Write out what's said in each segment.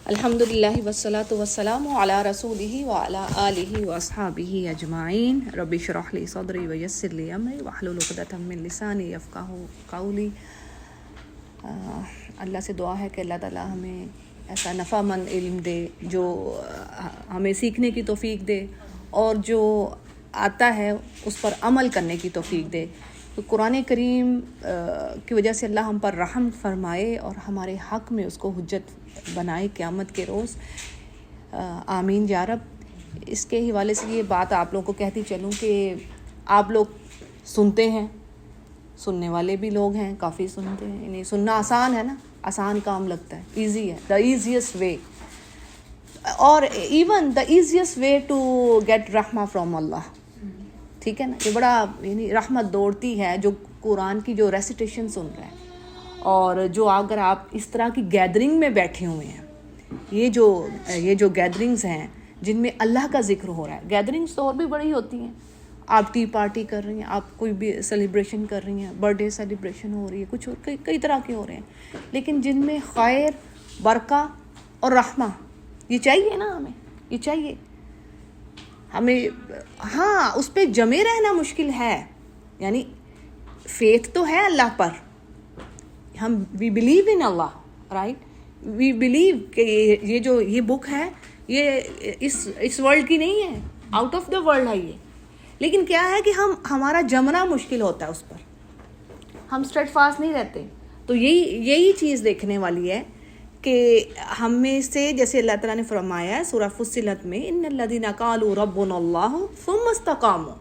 الحمدللہ والصلاۃ والسلام علی رسولہ وعلی آلہ واصحابہ اجمعین رب اشرح لی صدری ویسر لی امری واحلل عقدۃ من لسانی یفقہوا قولی۔ اللہ سے دعا ہے کہ اللہ تعالیٰ ہمیں ایسا نفع مند علم دے جو ہمیں سیکھنے کی توفیق دے اور جو آتا ہے اس پر عمل کرنے کی توفیق دے۔ تو قرآن کریم کی وجہ سے اللہ ہم پر رحم فرمائے اور ہمارے حق میں اس کو حجت بنائے قیامت کے روز، آمین یا رب۔ اس کے حوالے سے یہ بات آپ لوگوں کو کہتی چلوں کہ آپ لوگ سنتے ہیں، سننے والے بھی لوگ ہیں، کافی سنتے ہیں، یعنی سننا آسان ہے نا، آسان کام لگتا ہے، ایزی ہے، دا ایزیسٹ وے، اور even the easiest way to get رحمہ فرام اللہ، ٹھیک ہے نا۔ یہ بڑا یعنی رحمت دوڑتی ہے جو قرآن کی جو ریسیٹیشن سن رہے ہیں، اور جو اگر آپ اس طرح کی گیدرنگ میں بیٹھے ہوئے ہیں، یہ جو گیدرنگز ہیں جن میں اللہ کا ذکر ہو رہا ہے، گیدرنگز تو اور بھی بڑی ہوتی ہیں، آپ ٹی پارٹی کر رہی ہیں، آپ کوئی بھی سیلیبریشن کر رہی ہیں، برتھ ڈے سیلیبریشن ہو رہی ہے، کچھ اور کئی طرح کے ہو رہے ہیں، لیکن جن میں خیر، برکہ اور رحمہ، یہ چاہیے نا، ہمیں یہ چاہیے ہمیں۔ ہاں، اس پہ جمے رہنا مشکل ہے، یعنی فیتھ تو ہے اللہ پر، ہم we believe in Allah, right, we believe کہ یہ بک ہے، یہ اس ورلڈ کی نہیں ہے، آؤٹ آف دا ورلڈ ہے یہ، لیکن کیا ہے کہ ہمارا جمنا مشکل ہوتا ہے اس پر، ہم اسٹریٹ فاسٹ نہیں رہتے۔ تو یہی چیز دیکھنے والی ہے کہ ہم میں سے، جیسے اللہ تعالیٰ نے فرمایا ہے سورہ فصلت میں، ان الذین قالوا ربنا اللہ ثم استقاموا،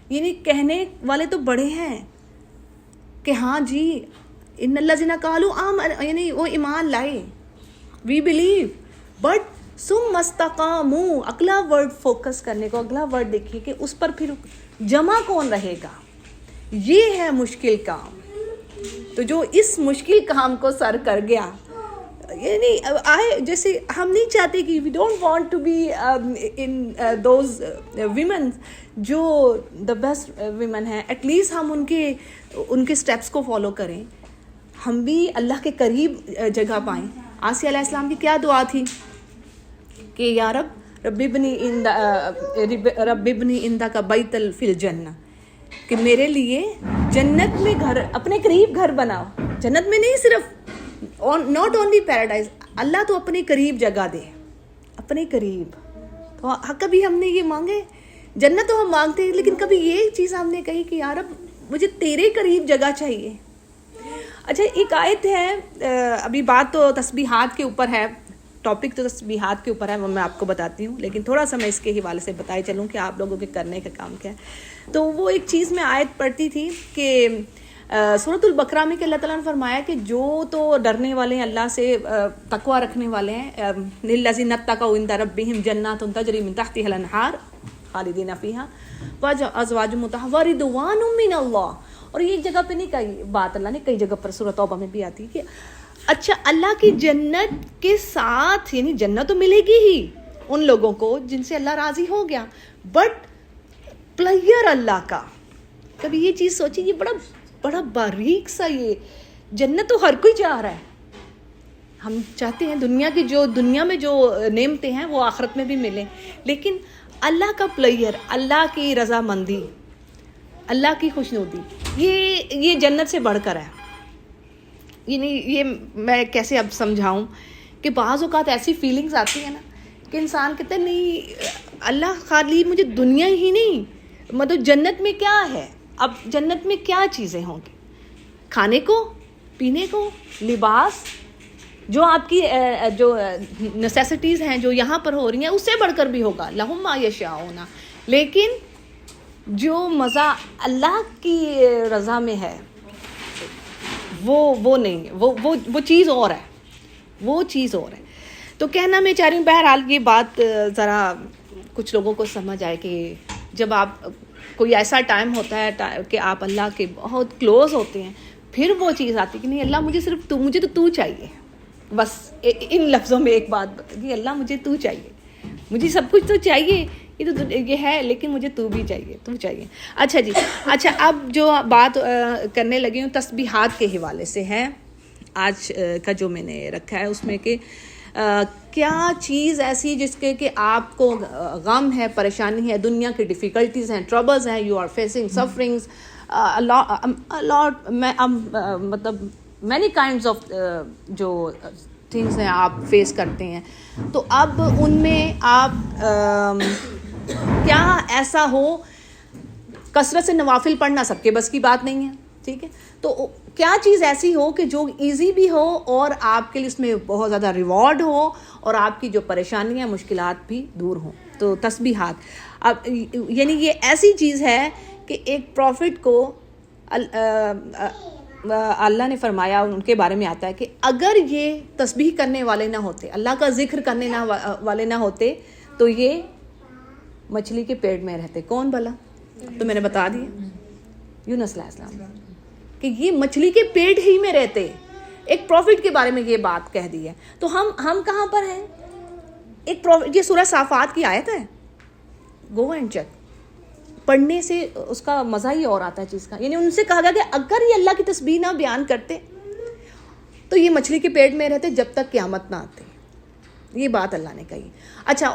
یعنی کہنے والے تو بڑے ہیں کہ ہاں جی، ان الذین قالوا یعنی وہ ایمان لائے، وی بلیو، بٹ ثم استقاموا، اگلا ورڈ فوکس کرنے کو، اگلا ورڈ دیکھیے کہ اس پر پھر جمع کون رہے گا، یہ ہے مشکل کام۔ تو جو اس مشکل کام کو سر کر گیا، یعنی جیسے ہم نہیں چاہتے کہ we don't want to be in those women جو دا بیسٹ ویمن ہیں، ایٹ لیسٹ ہم ان کے اسٹیپس کو فالو کریں، ہم بھی اللہ کے قریب جگہ پائیں۔ آسیہ علیہ السلام کی کیا دعا تھی کہ یا رب ابنی عندک بیت فی الجنہ، کہ میرے لیے جنت میں گھر، اپنے قریب گھر بناؤ، جنت میں نہیں، صرف ناٹ اونلی پیراڈائز، اللہ تو اپنے قریب جگہ دے، اپنے قریب۔ تو کبھی ہم نے یہ مانگے، جنت تو ہم مانگتے ہیں، لیکن کبھی یہ چیز ہم نے کہی کہ یا رب مجھے تیرے قریب جگہ چاہیے۔ اچھا، ایک آیت ہے، ابھی بات تو تسبیحات کے اوپر ہے، ٹاپک تو تسبیحات کے اوپر ہے، وہ میں آپ کو بتاتی ہوں، لیکن تھوڑا سا میں اس کے حوالے سے بتائے چلوں کہ آپ لوگوں کے کرنے کا کام کیا ہے۔ تو وہ ایک چیز میں آیت پڑھتی تھی کہ سورۃ البقرہ میں کہ اللہ تعالیٰ نے فرمایا کہ جو تو ڈرنے والے ہیں اللہ سے، تقوی رکھنے والے ہیں، للذین اتقوا عند ربہم جنات تجری من تحتها الانہار خالدین فیہا وازواج مطہرہ ورضوان من اللہ۔ اور یہ ایک جگہ پہ نہیں کہی بات، اللہ نے کئی جگہ پر سورۃ توبہ میں بھی آتی ہے کہ اچھا، اللہ کی جنت کے ساتھ، یعنی جنت تو ملے گی ہی ان لوگوں کو جن سے اللہ راضی ہو گیا، بٹ پلیئر اللہ کا، کبھی یہ چیز سوچی، یہ بڑا باریک سا، یہ جنت تو ہر کوئی چاہ رہا ہے، ہم چاہتے ہیں دنیا میں جو نعمتیں ہیں وہ آخرت میں بھی ملیں، لیکن اللہ کا پلیئر، اللہ کی رضامندی، اللہ کی خوشنودی، یہ جنت سے بڑھ کر ہے۔ یعنی یہ میں کیسے اب سمجھاؤں کہ بعض اوقات ایسی فیلنگز آتی ہیں نا کہ انسان کہتا ہے نہیں، اللہ خالی مجھے دنیا ہی نہیں، مطلب جنت میں کیا ہے، اب جنت میں کیا چیزیں ہوں گی، کھانے کو، پینے کو، لباس، جو آپ کی جو نیسیسٹیز ہیں جو یہاں پر ہو رہی ہیں، اس سے بڑھ کر بھی ہوگا، لہم ما یشاؤون، لیکن جو مزہ اللہ کی رضا میں ہے وہ نہیں ہے، وہ چیز اور ہے، وہ چیز اور ہے۔ تو کہنا میں چاہ رہی ہوں، بہرحال یہ بات ذرا کچھ لوگوں کو سمجھ آئے کہ جب آپ کوئی ایسا ٹائم ہوتا ہے کہ آپ اللہ کے بہت کلوز ہوتے ہیں، پھر وہ چیز آتی کہ نہیں، اللہ مجھے تو چاہیے، بس ان لفظوں میں ایک بات کہ اللہ مجھے تو چاہیے، مجھے سب کچھ تو چاہیے، یہ ہے، لیکن مجھے تو بھی چاہیے، تو چاہیے۔ اچھا جی، اچھا، اب جو بات کرنے لگی ہوں تسبیحات کے حوالے سے ہے، آج کا جو میں نے رکھا ہے اس میں کہ کیا چیز ایسی جس کے کہ آپ کو غم ہے, پریشانی ہے, دنیا کی ڈیفیکلٹیز ہیں, ٹربلز ہیں, یو آر فیسنگ سفرنگس مطلب مینی کائنڈز آف جو تھنگس ہیں آپ فیس کرتے ہیں. تو اب ان میں آپ کیا ایسا ہو, کثرت سے نوافل پڑھنا سب کے بس کی بات نہیں ہے, ٹھیک ہے, تو کیا چیز ایسی ہو کہ جو ایزی بھی ہو اور آپ کے لیے اس میں بہت زیادہ ریوارڈ ہو اور آپ کی جو پریشانیاں مشکلات بھی دور ہوں. تو تسبیحات, اب یعنی یہ ایسی چیز ہے کہ ایک پروفٹ کو اللہ نے فرمایا, ان کے بارے میں آتا ہے کہ اگر یہ تسبیح کرنے والے نہ ہوتے, اللہ کا ذکر کرنے والے نہ ہوتے, تو یہ مچھلی کے پیٹ میں رہتے. کون بھلا؟ تو میں نے بتا دیا, یونس علیہ السلام, کہ یہ مچھلی کے پیٹ ہی میں رہتے. ایک پروفٹ کے بارے میں یہ بات کہہ دی ہے. تو ہم کہاں پر ہیں؟ ایک پروفٹ, یہ سورہ صافات کی آیت ہے, گو اینڈ چیک. پڑھنے سے اس کا مزہ ہی اور آتا ہے چیز کا. یعنی ان سے کہا گیا کہ اگر یہ اللہ کی تسبیح نہ بیان کرتے تو یہ مچھلی کے پیٹ میں رہتے جب تک قیامت نہ آتے. یہ بات اللہ نے کہی. اچھا,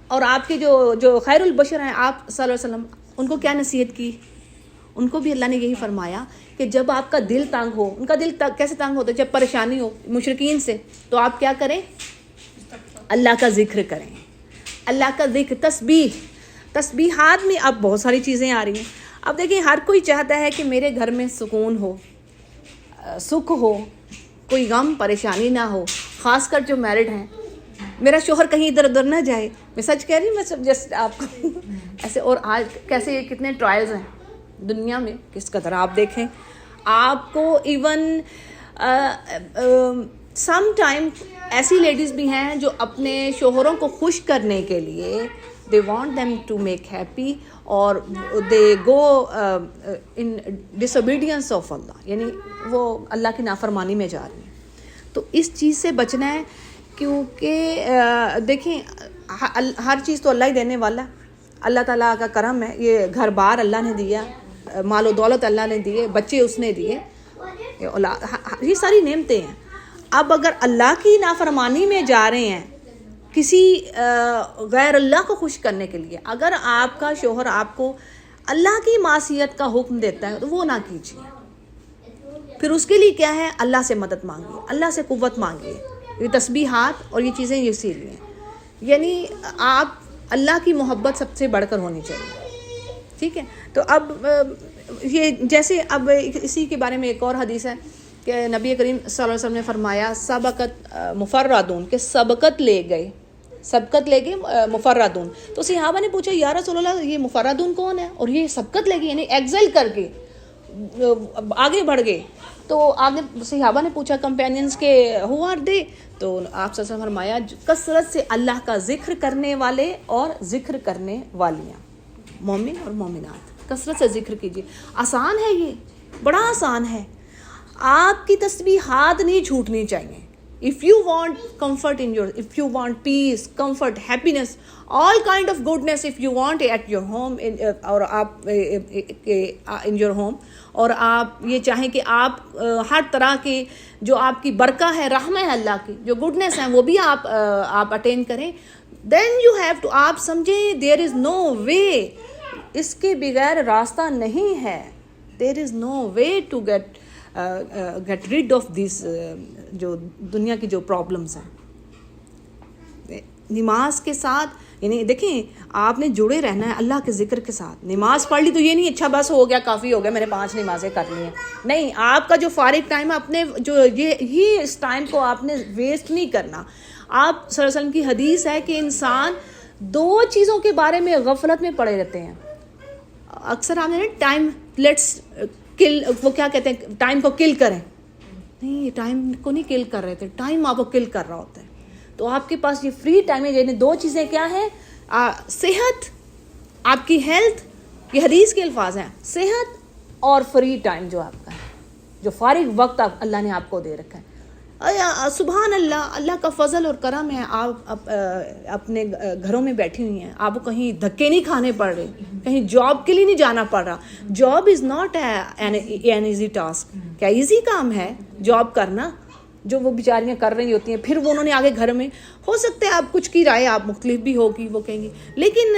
اور آپ کے جو خیر البشر ہیں آپ صلی اللہ علیہ وسلم, ان کو کیا نصیحت کی؟ ان کو بھی اللہ نے یہی فرمایا کہ جب آپ کا دل تنگ ہو, ان کا دل کیسے تنگ ہوتا ہے؟ جب پریشانی ہو مشرکین سے, تو آپ کیا کریں؟ اللہ کا ذکر کریں. اللہ کا ذکر, تسبیحات میں اب بہت ساری چیزیں آ رہی ہیں. اب دیکھیں, ہر کوئی چاہتا ہے کہ میرے گھر میں سکون ہو, سکھ ہو, کوئی غم پریشانی نہ ہو, خاص کر جو میرڈ ہیں. میرا شوہر کہیں ادھر ادھر نہ جائے. میں سچ کہہ رہی ہوں, میں سب جسٹ آپ کو ایسے. اور آج کیسے کتنے ٹرائلز ہیں دنیا میں, کس قدر آپ دیکھیں, آپ کو ایون سم ٹائم ایسی لیڈیز بھی ہیں جو اپنے شوہروں کو خوش کرنے کے لیے they want them to make happy اور they go in disobedience of Allah, یعنی وہ اللہ کی نافرمانی میں جا رہی ہیں. تو اس چیز سے بچنا ہے, کیونکہ دیکھیں ہر چیز تو اللہ ہی دینے والا ہے. اللہ تعالیٰ کا کرم ہے, یہ گھر بار اللہ نے دیا, مال و دولت اللہ نے دیے, بچے اس نے دیے, یہ ساری نعمتیں ہیں. اب اگر اللہ کی نافرمانی میں جا رہے ہیں کسی غیر اللہ کو خوش کرنے کے لیے, اگر آپ کا شوہر آپ کو اللہ کی معصیت کا حکم دیتا ہے تو وہ نہ کیجیے. پھر اس کے لیے کیا ہے؟ اللہ سے مدد مانگیے, اللہ سے قوت مانگیے. یہ تسبیحات اور یہ چیزیں یہ اسی لیے ہیں. یعنی آپ اللہ کی محبت سب سے بڑھ کر ہونی چاہیے, ٹھیک ہے. تو اب یہ جیسے اب اسی کے بارے میں ایک اور حدیث ہے کہ نبی کریم صلی اللہ علیہ وسلم نے فرمایا سبقت مفردون, کہ سبقت لے گئے مفردون. تو صحابہ نے پوچھا یا رسول اللہ یہ مفردون کون ہے اور یہ سبقت لے گئے, یعنی ایگزل کر کے آگے بڑھ گئے. تو آگے صحابہ نے پوچھا کمپینینز کے ہو آر دے, تو آپ صلی اللہ علیہ وسلم فرمایا کثرت سے اللہ کا ذکر کرنے والے اور ذکر کرنے والیاں, مومن اور مومنات. کثرت سے ذکر کیجیے. آسان ہے, یہ بڑا آسان ہے. آپ کی تسبیحات نہیں چھوٹنی چاہیے. if you want comfort if you want peace, comfort, happiness, all kind of goodness if you want at your home اور آپ in your home, اور آپ یہ چاہیں کہ آپ ہر طرح کے جو آپ کی برکہ ہے, رحمہ ہے اللہ کی, جو گڈنس ہیں وہ بھی آپ اٹین کریں. then you have to, آپ سمجھیں there is no way, اس کے بغیر راستہ نہیں ہے. there is no way to get rid of these جو دنیا کی جو پرابلمس ہیں. نماز کے ساتھ, یعنی دیکھیں آپ نے جڑے رہنا ہے اللہ کے ذکر کے ساتھ. نماز پڑھ لی تو یہ نہیں اچھا بس ہو گیا, کافی ہو گیا, میں نے 5 نمازیں کر لی ہیں. نہیں, آپ کا جو فارغ ٹائم ہے اپنے جو یہ اس ٹائم کو آپ نے ویسٹ نہیں کرنا. آپ صلی اللہ علیہ وسلم کی حدیث ہے کہ انسان 2 چیزوں کے بارے میں غفلت میں پڑے رہتے ہیں. اکثر آپ نے ٹائم لیٹس کل, وہ کیا کہتے ہیں, ٹائم کو کل کریں. نہیں, یہ ٹائم کو نہیں کل کر رہے تھے, ٹائم آپ کو کل کر رہا ہوتا ہے. تو آپ کے پاس یہ فری ٹائم ہے, یعنی 2 چیزیں کیا ہیں, صحت, آپ کی ہیلتھ, یہ حدیث کے الفاظ ہیں, صحت اور فری ٹائم جو آپ کا ہے, جو فارغ وقت اللہ نے آپ کو دے رکھا ہے. سبحان اللہ, اللہ کا فضل اور کرم ہے. آپ اپنے گھروں میں بیٹھی ہوئی ہیں, آپ کو کہیں دھکے نہیں کھانے پڑ رہے, کہیں جاب کے لیے نہیں جانا پڑ رہا. Job is not an easy task. کیا ایزی کام ہے جاب کرنا؟ جو وہ بیچاریاں کر رہی ہوتی ہیں. پھر وہ انہوں نے آگے گھر میں, ہو سکتا ہے آپ کچھ کی رائے آپ مختلف بھی ہوگی, وہ کہیں گے, لیکن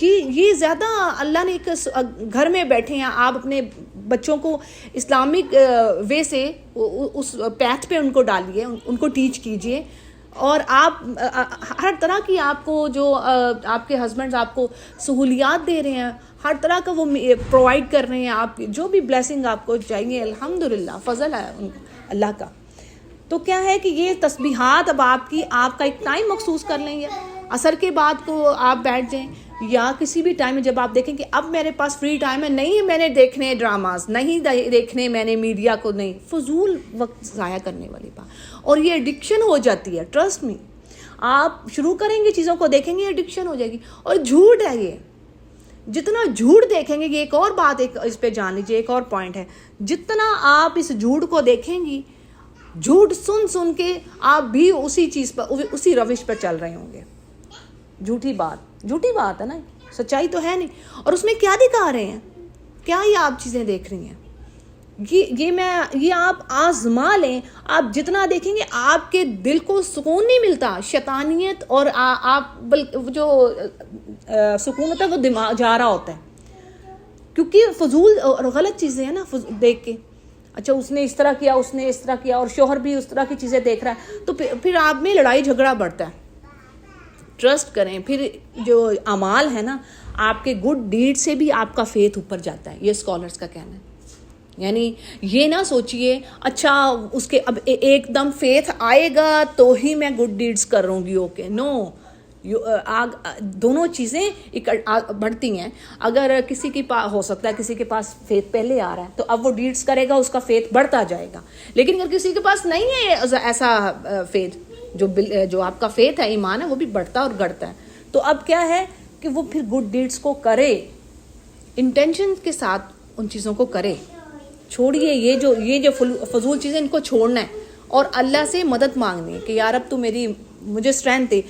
یہ زیادہ اللہ نے ایک گھر میں بیٹھے ہیں, آپ اپنے بچوں کو اسلامک وے سے اس پیتھ پہ ان کو ڈالیے, ان کو ٹیچ کیجیے, اور آپ ہر طرح کی آپ کو جو آپ کے ہسبینڈز آپ کو سہولیات دے رہے ہیں, ہر طرح کا وہ پرووائڈ کر رہے ہیں, آپ جو بھی بلیسنگ آپ کو چاہیے الحمدللہ فضل ہے اللہ کا. تو کیا ہے کہ یہ تسبیحات اب آپ کا ایک ٹائم مخصوص کر لیں گے, عصر کے بعد کو آپ بیٹھ جائیں, یا کسی بھی ٹائم میں جب آپ دیکھیں کہ اب میرے پاس فری ٹائم ہے, نہیں میں نے دیکھنے ڈراماز, نہیں دیکھنے میں نے میڈیا کو, نہیں, فضول وقت ضائع کرنے والی بات. اور یہ ایڈکشن ہو جاتی ہے, ٹرسٹ می, آپ شروع کریں گے چیزوں کو دیکھیں گے, ایڈکشن ہو جائے گی. اور جھوٹ ہے یہ, جتنا جھوٹ دیکھیں گے, یہ ایک اور بات اس پہ جان لیجیے, ایک اور پوائنٹ ہے, جتنا آپ اس جھوٹ کو دیکھیں گی, جھوٹ سن کے آپ بھی اسی چیز پر, اسی روش پر چل رہے ہوں گے. جھوٹی بات ہے نا, سچائی تو ہے نہیں. اور اس میں کیا دکھا رہے ہیں, کیا یہ آپ چیزیں دیکھ رہی ہیں, یہ آپ آزما لیں. آپ جتنا دیکھیں گے آپ کے دل کو سکون نہیں ملتا, شیطانیت اور آپ جو سکون ہوتا ہے وہ دماغ جا رہا ہوتا ہے, کیونکہ فضول اور غلط چیزیں ہیں نا دیکھ کے. اچھا اس نے اس طرح کیا, اس نے اس طرح کیا, اور شوہر بھی اس طرح کی چیزیں دیکھ رہا ہے, تو پھر آپ میں لڑائی جھگڑا بڑھتا ہے. ٹرسٹ کریں, پھر جو اعمال ہے نا, آپ کے گڈ ڈیڈ سے بھی آپ کا فیتھ اوپر جاتا ہے, یہ اسکالرس کا کہنا ہے. یعنی یہ نہ سوچئے اچھا اس کے اب ایک دم فیتھ آئے گا تو ہی میں گڈ ڈیڈز کروں گی, اوکے, نو, دونوں چیزیں بڑھتی ہیں. اگر کسی کے پاس ہو سکتا ہے کسی کے پاس فیتھ پہلے آ رہا ہے تو اب وہ ڈیڈز کرے گا, اس کا فیتھ بڑھتا جائے گا. لیکن اگر کسی کے پاس نہیں ہے ایسا فیتھ, جو آپ کا فیتھ ہے, ایمان ہے, وہ بھی بڑھتا اور گڑتا ہے, تو اب کیا ہے کہ وہ پھر گڈ ڈیڈز کو کرے, انٹینشن کے ساتھ ان چیزوں کو کرے. چھوڑیے یہ جو فضول چیزیں, ان کو چھوڑنا ہے اور اللہ سے مدد مانگنی ہے کہ یا رب تو مجھے اسٹرینتھ دے.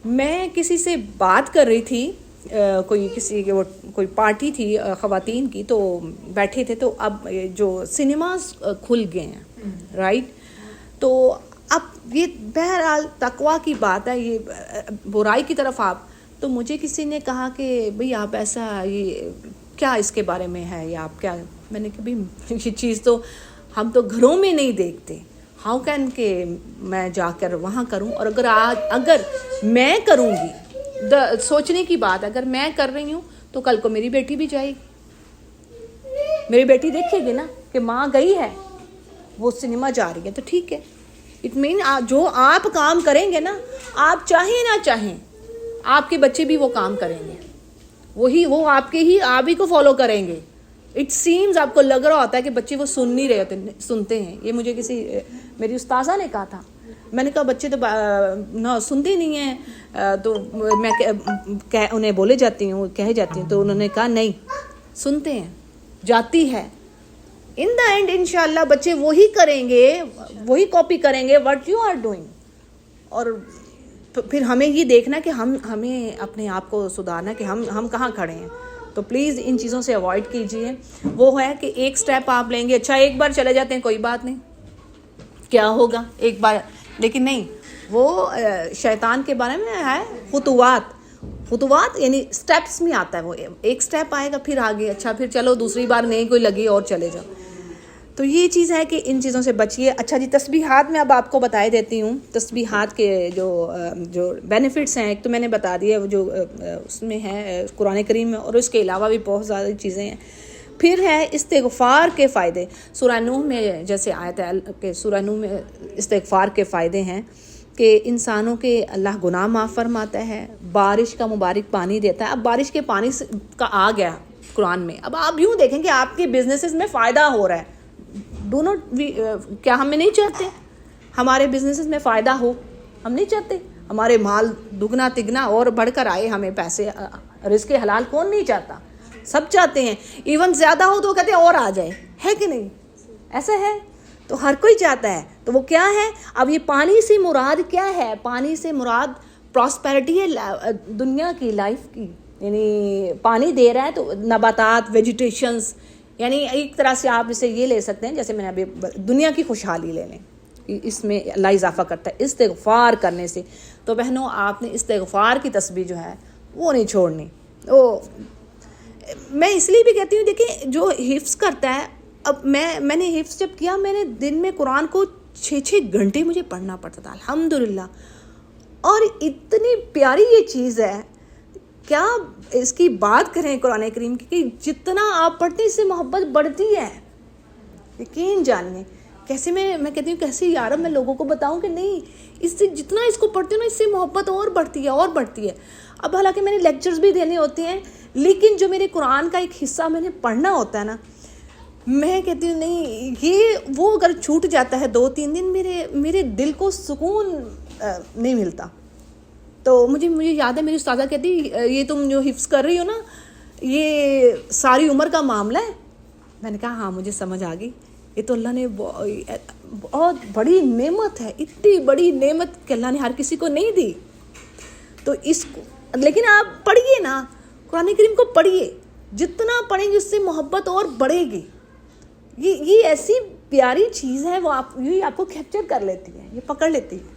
میں کسی سے بات کر رہی تھی, کوئی پارٹی تھی خواتین کی, تو بیٹھے تھے, تو اب جو سنیماز کھل گئے ہیں, رائٹ, تو اب یہ بہرحال تقویٰ کی بات ہے, یہ برائی کی طرف آپ, تو مجھے کسی نے کہا کہ بھئی آپ ایسا, یہ کیا اس کے بارے میں ہے, یا آپ کیا, میں نے کہا بھئی یہ چیز تو ہم تو گھروں میں نہیں دیکھتے, ہاؤ کین کہ میں جا کر وہاں کروں, اور اگر میں کروں گی, سوچنے کی بات, اگر میں کر رہی ہوں تو کل کو میری بیٹی بھی جائے گی, میری بیٹی دیکھے گی نا کہ ماں گئی ہے, وہ سنیما جا رہی ہے, تو ٹھیک ہے. اٹ مین جو آپ کام کریں گے نا, آپ چاہیں نہ چاہیں, آپ کے بچے بھی وہ کام کریں گے, وہ آپ ہی کو فالو کریں گے. اٹ سیمز آپ کو لگ رہا ہوتا ہے کہ بچے وہ سن نہیں رہے ہوتے, سنتے ہیں. یہ مجھے میری استاذہ نے کہا تھا, میں نے کہا بچے تو نہ سنتے نہیں ہیں, تو میں انہیں بولے جاتی ہوں, کہے جاتی ہوں, تو انہوں نے کہا نہیں سنتے ہیں, جاتی ہے. ان دا اینڈ انشاءاللہ بچے وہی کریں گے, وہی کاپی کریں گے واٹ یو آر ڈوئنگ. اور پھر ہمیں یہ دیکھنا کہ ہمیں اپنے آپ کو سدھارنا کہ ہم کہاں کھڑے ہیں. تو پلیز ان چیزوں سے اوائڈ کیجیے. وہ ہے کہ ایک سٹیپ آپ لیں گے, اچھا ایک بار چلے جاتے ہیں کوئی بات نہیں, کیا ہوگا ایک بار, لیکن نہیں, وہ شیطان کے بارے میں ہے خطوات یعنی سٹیپس میں آتا ہے. وہ ایک سٹیپ آئے گا, پھر آگے, اچھا پھر چلو دوسری بار نہیں کوئی لگی اور چلے جاؤ. تو یہ چیز ہے کہ ان چیزوں سے بچیے. اچھا جی, تسبیحات میں اب آپ کو بتائے دیتی ہوں. تسبیحات کے جو بینیفٹس ہیں, ایک تو میں نے بتا دیا جو اس میں ہے قرآن کریم میں, اور اس کے علاوہ بھی بہت زیادہ چیزیں ہیں. پھر ہے استغفار کے فائدے. سورہ نوح میں جیسے آیت ہے کہ سورہ نوح میں استغفار کے فائدے ہیں کہ انسانوں کے اللہ گناہ معاف فرماتا ہے, بارش کا مبارک پانی دیتا ہے. اب بارش کے پانی کا آ گیا قرآن میں. اب آپ یوں دیکھیں کہ آپ کے بزنسز میں فائدہ ہو رہا ہے. دونوں کیا ہم نہیں چاہتے ہمارے بزنسز میں فائدہ ہو؟ ہم نہیں چاہتے ہمارے مال دگنا تگنا اور بڑھ کر آئے, ہمیں پیسے, رزق حلال کون نہیں چاہتا, سب چاہتے ہیں. ایون زیادہ ہو تو کہتے ہیں اور آ جائے, ہے کہ نہیں, ایسا ہے, تو ہر کوئی چاہتا ہے. تو وہ کیا ہے, اب یہ پانی سے مراد کیا ہے؟ پانی سے مراد پراسپیرٹی ہے دنیا کی, لائف کی. یعنی پانی دے رہا ہے تو نباتات, ویجیٹیشنز, یعنی ایک طرح سے آپ اسے یہ لے سکتے ہیں جیسے میں نے ابھی دنیا کی خوشحالی لے لیں, اس میں اللہ اضافہ کرتا ہے استغفار کرنے سے. تو بہنوں آپ نے استغفار کی تسبیح جو ہے وہ نہیں چھوڑنی. وہ میں اس لیے بھی کہتی ہوں دیکھیں جو حفظ کرتا ہے, اب میں نے حفظ جب کیا میں نے دن میں قرآن کو 6 گھنٹے مجھے پڑھنا پڑتا تھا الحمدللہ. اور اتنی پیاری یہ چیز ہے, کیا اس کی بات کریں قرآن کریم کی کہ جتنا آپ پڑھتے ہیں اس سے محبت بڑھتی ہے. یقین جانیے کیسے میں کہتی ہوں کیسے یار میں لوگوں کو بتاؤں کہ نہیں اس سے جتنا اس کو پڑھتے ہو نا اس سے محبت اور بڑھتی ہے اور بڑھتی ہے. اب حالانکہ میں نے لیکچرز بھی دینے ہوتے ہیں لیکن جو میرے قرآن کا ایک حصہ میں نے پڑھنا ہوتا ہے نا, میں کہتی ہوں نہیں یہ وہ اگر چھوٹ جاتا ہے 2-3 دن میرے دل کو سکون نہیں ملتا. تو مجھے یاد ہے میری استاذہ کہتی یہ تم جو حفظ کر رہی ہو نا یہ ساری عمر کا معاملہ ہے. میں نے کہا ہاں مجھے سمجھ آ گئی, یہ تو اللہ نے بہت بڑی نعمت ہے, اتنی بڑی نعمت کہ اللہ نے ہر کسی کو نہیں دی. تو اس کو لیکن آپ پڑھیے نا قرآن کریم کو پڑھیے, جتنا پڑھیں گے اس سے محبت اور بڑھے گی. یہ ایسی پیاری چیز ہے وہ آپ کو کیپچر کر لیتی ہے, یہ پکڑ لیتی ہے.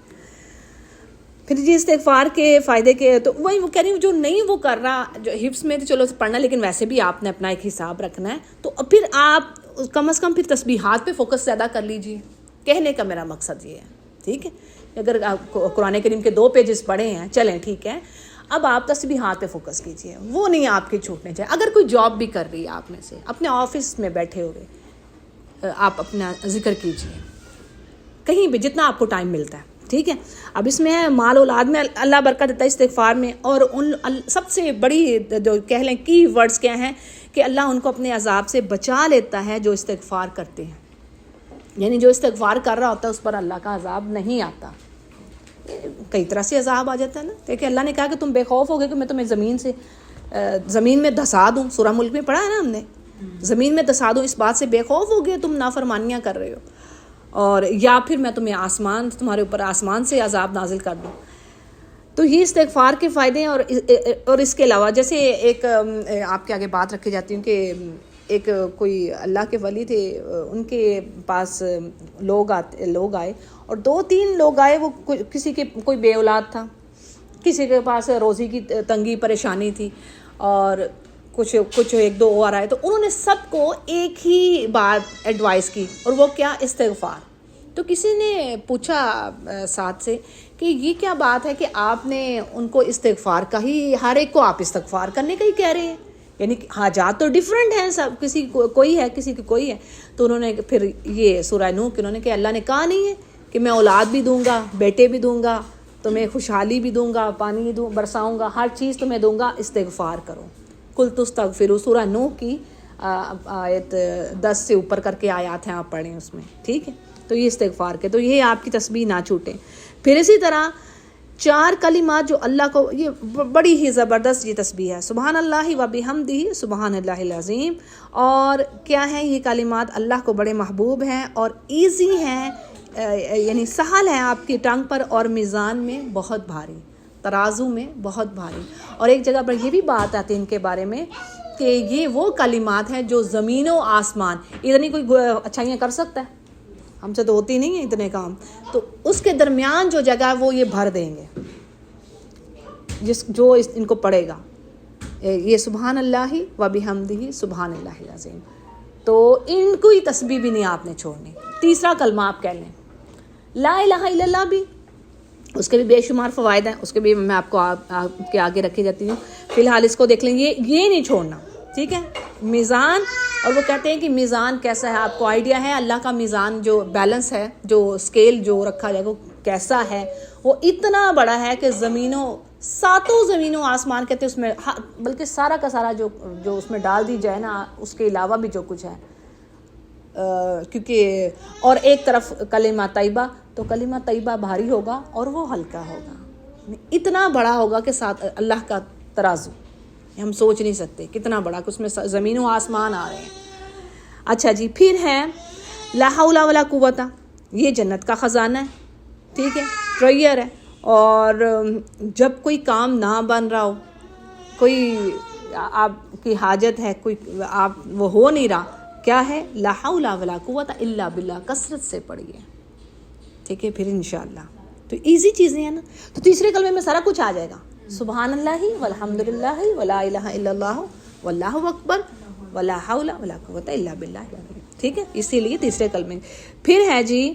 پھر جی استغفار کے فائدے کے تو وہی وہ کہہ رہی ہوں جو نہیں وہ کر رہا جو حفظ میں تو چلو پڑھنا, لیکن ویسے بھی آپ نے اپنا ایک حساب رکھنا ہے. تو پھر آپ کم از کم پھر تسبیحات پہ فوکس زیادہ کر لیجیے. کہنے کا میرا مقصد یہ ہے, ٹھیک ہے. اگر آپ قرآن کریم کے 2 پیجز پڑھے ہیں چلیں ٹھیک ہے, اب آپ تسبیحات پہ فوکس کیجیے, وہ نہیں آپ کے چھوٹنے چاہیے. اگر کوئی جاب بھی کر رہی ہے آپ میں سے, اپنے آفس میں بیٹھے ہوئے آپ اپنا ذکر کیجیے کہیں بھی جتنا آپ کو ٹائم ملتا ہے, ٹھیک ہے. اب اس میں مال اولاد میں اللہ برکت دیتا ہے استغفار میں. اور سب سے بڑی جو کہہ لیں کی ورڈز کیا ہیں کہ اللہ ان کو اپنے عذاب سے بچا لیتا ہے جو استغفار کرتے ہیں. یعنی جو استغفار کر رہا ہوتا ہے اس پر اللہ کا عذاب نہیں آتا. کئی طرح سے عذاب آ جاتا ہے نا, کہ اللہ نے کہا کہ تم بے خوف ہو گئے کہ میں تمہیں زمین میں دھسا دوں. سورہ ملک میں پڑھا ہے نا ہم نے, زمین میں دھسا دوں, اس بات سے بے خوف ہو گئے تم نافرمانیاں کر رہے ہو, اور یا پھر میں تمہیں تمہارے اوپر آسمان سے عذاب نازل کر دوں. تو یہ استغفار کے فائدے ہیں. اور اس کے علاوہ جیسے ایک آپ کے آگے بات رکھی جاتی ہوں کہ ایک کوئی اللہ کے ولی تھے, ان کے پاس لوگ آئے اور 2-3 لوگ آئے. وہ کسی کے کوئی بے اولاد تھا, کسی کے پاس روزی کی تنگی پریشانی تھی, اور کچھ 1-2 اور آئے. تو انہوں نے سب کو ایک ہی بات ایڈوائز کی, اور وہ کیا, استغفار. تو کسی نے پوچھا ساتھ سے کہ یہ کیا بات ہے کہ آپ نے ان کو استغفار کا ہی, ہر ایک کو آپ استغفار کرنے کا ہی کہہ رہے ہیں, یعنی حاجات تو ڈیفرنٹ ہیں سب, کسی کوئی ہے کسی کی کوئی ہے. تو انہوں نے پھر یہ سورہ نوح کہ انہوں نے کہ اللہ نے کہا نہیں ہے کہ میں اولاد بھی دوں گا, بیٹے بھی دوں گا, تمہیں خوشحالی بھی دوں گا, پانی برساؤں گا, ہر چیز تمہیں دوں گا, استغفار کرو. قل تستغفروا سورہ نوح کی آیت 10 سے اوپر کر کے آیات ہیں, آپ پڑھیں اس میں, ٹھیک ہے. تو یہ استغفار کے, تو یہ آپ کی تسبیح نہ چھوٹیں. پھر اسی طرح 4 کلمات جو اللہ کو, یہ بڑی ہی زبردست یہ تسبیح ہے, سبحان اللہ و بحمدہ سبحان اللہ العظیم. اور کیا ہے یہ کلمات اللہ کو بڑے محبوب ہیں اور ایزی ہیں, یعنی سہل ہیں آپ کی ٹنگ پر, اور میزان میں بہت بھاری, ترازو میں بہت بھاری. اور ایک جگہ پر یہ بھی بات آتی ہے ان کے بارے میں کہ یہ وہ کلمات ہیں جو زمین و آسمان, اتنی کوئی اچھائیاں کر سکتا ہے, ہم سے تو ہوتی نہیں ہیں اتنے کام, تو اس کے درمیان جو جگہ ہے وہ یہ بھر دیں گے جو ان کو پڑھے گا. یہ سبحان اللہ و بحمدہ سبحان اللہ العظیم. تو ان کو ہی تسبیح بھی نہیں آپ نے چھوڑنی. تیسرا کلمہ آپ کہہ لیں لا الہ الا اللہ, بھی اس کے بھی بے شمار فوائد ہیں, اس کے بھی میں آپ کو آپ کے آگے رکھی جاتی ہوں. فی الحال اس کو دیکھ لیں, یہ نہیں چھوڑنا, ٹھیک ہے. میزان, اور وہ کہتے ہیں کہ میزان کیسا ہے, آپ کو آئیڈیا ہے اللہ کا میزان جو بیلنس ہے, جو اسکیل جو رکھا جائے وہ کیسا ہے, وہ اتنا بڑا ہے کہ 7 زمینوں آسمان کہتے ہیں اس میں, بلکہ سارا کا سارا جو اس میں ڈال دی جائے نا, اس کے علاوہ بھی جو کچھ ہے, کیونکہ اور ایک طرف کلمہ طیبہ, تو کلمہ طیبہ بھاری ہوگا اور وہ ہلکا ہوگا, اتنا بڑا ہوگا کہ ساتھ اللہ کا ترازو ہم سوچ نہیں سکتے کتنا بڑا, کہ اس میں زمین و آسمان آ رہے ہیں. اچھا جی, پھر ہے لا حول ولا قوت, یہ جنت کا خزانہ ہے, ٹھیک ہے, ٹریئر ہے. اور جب کوئی کام نہ بن رہا ہو, کوئی آپ کی حاجت ہے, کوئی آپ وہ ہو نہیں رہا, کیا ہے, لا حول ولا قوت الا باللہ, کثرت سے پڑھیے, ٹھیک ہے. پھر انشاءاللہ تو ایزی چیزیں ہیں نا. تو تیسرے کلمے میں سارا کچھ آ جائے گا, سبحان اللہ والحمد للہ ولا الہ الا اللہ واللہ اکبر ولا حول ولا قوت الا باللہ. ٹھیک ہے, اسی لیے تیسرے کلمے. پھر ہے جی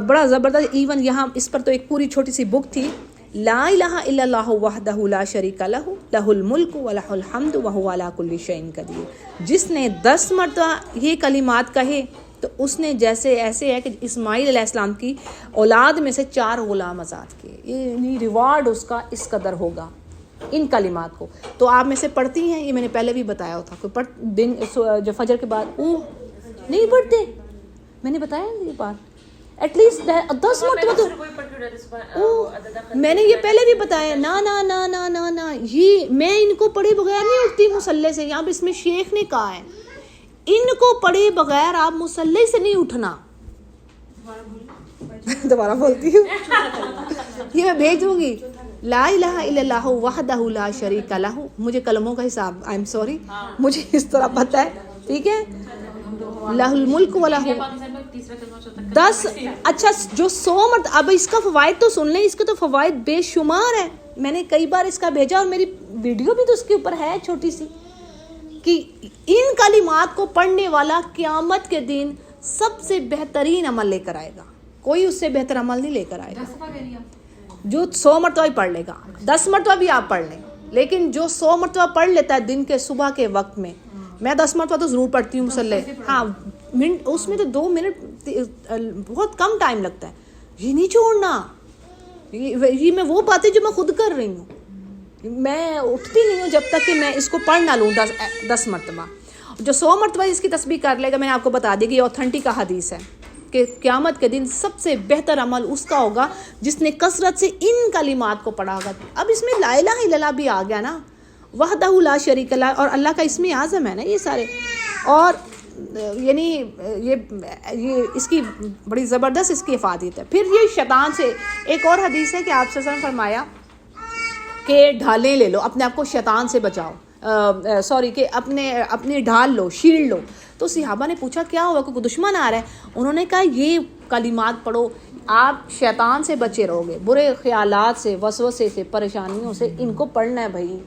بڑا زبردست, ایون یہاں اس پر تو ایک پوری چھوٹی سی بک تھی, لا الہ الا اللہ وحدہ لا شریک لہ لہ الملک ولہ الحمد وہو علی کل شیء قدیر. جس نے 10 مرتبہ یہ کلمات کہے تو اس نے جیسے ایسے ہے کہ اسماعیل علیہ السلام کی اولاد میں سے 4 غلام آزاد کیے, یعنی ریوارڈ اس کا اس قدر ہوگا ان کلمات کو. تو آپ میں سے پڑھتی ہیں, یہ میں نے پہلے بھی بتایا تھا, کوئی دن جو فجر کے بعد نہیں پڑھتے, میں نے بتایا یہ بات, ایٹ لیسٹ 10 مرتبہ تو میں نے یہ پہلے بھی بتایا. نا نا نا نا نا نا, یہ میں ان کو پڑھے بغیر نہیں اٹھتی مصلی سے. یہاں پہ اس میں شیخ نے کہا ہے ان کو پڑھے بغیر آپ مصلی سے نہیں اٹھنا. دوبارہ بولتی ہوں, یہ میں بھیج دوں گی. لا الہ الا اللہ وحدہ لا شریک لہ, مجھے کلموں کا حساب, آئی ایم سوری, مجھے اس طرح پتہ ہے, ٹھیک ہے. لہ الملک ولہ 10, اچھا جو 100 مرتبہ. اب اس کا فوائد تو سن لیں, اس کے تو فوائد بے شمار ہیں. میں نے کئی بار اس کا بھیجا اور میری ویڈیو بھی تو اس کے اوپر ہے چھوٹی سی, کہ ان کلمات کو پڑھنے والا قیامت کے دن سب سے بہترین عمل لے کر آئے گا. کوئی اس سے بہتر عمل نہیں لے کر آئے گا. جو 100 مرتبہ ہی پڑھ لے گا, 10 مرتبہ بھی آپ پڑھ لیں, لیکن جو 100 مرتبہ پڑھ لیتا ہے دن کے صبح کے وقت میں, میں 10 مرتبہ تو ضرور پڑھتی ہوں مصلی, ہاں منٹ اس میں تو 2 منٹ بہت کم ٹائم لگتا ہے. یہ نہیں چھوڑنا, یہ میں وہ باتیں جو میں خود کر رہی ہوں, میں اٹھتی نہیں ہوں جب تک کہ میں اس کو پڑھ نہ لوں 10 مرتبہ. جو 100 مرتبہ اس کی تسبیح کر لے گا, میں نے آپ کو بتا دی کہ یہ اوتھینٹک حدیث ہے کہ قیامت کے دن سب سے بہتر عمل اس کا ہوگا جس نے کثرت سے ان کلمات کو پڑھا ہوگا. اب اس میں لا الہ الا اللہ بھی آ گیا نا, وحدہ لا شریک لہ, اور اللہ کا اسم اعظم ہے نا یہ سارے. اور یعنی یہ اس کی بڑی زبردست اس کی افادیت ہے. پھر یہ شیطان سے ایک اور حدیث ہے کہ آپ صلی اللہ علیہ وسلم فرمایا کہ ڈھالیں لے لو, اپنے آپ کو شیطان سے بچاؤ, کہ اپنے ڈھال لو, شیلڈ لو. تو صحابہ نے پوچھا کیا ہوا, کوئی دشمن آ رہا ہے؟ انہوں نے کہا یہ کلمات پڑھو, آپ شیطان سے بچے رہو گے, برے خیالات سے, وسوسے سے, پریشانیوں سے. ان کو پڑھنا ہے بھائی,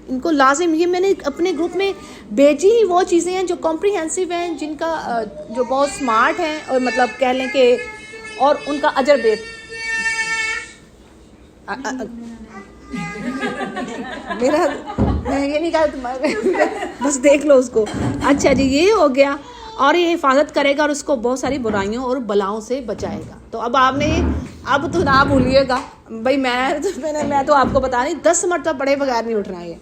ان کو لازم. یہ میں نے اپنے گروپ میں بھیجی ہی وہ چیزیں ہیں جو کمپریہنسو ہیں, جن کا جو بہت سمارٹ ہیں, اور مطلب کہہ لیں کہ اور ان کا اجر میرا میں یہ نہیں کہا, بس دیکھ لو اس کو. اچھا جی, یہ ہو گیا. اور یہ حفاظت کرے گا اور اس کو بہت ساری برائیوں اور بلاؤں سے بچائے گا. تو اب آپ نے اب تو نہ بھولیے گا بھائی, میں تو آپ کو بتا رہی 10 مرتبہ پڑھے بغیر نہیں اٹھنا یہ,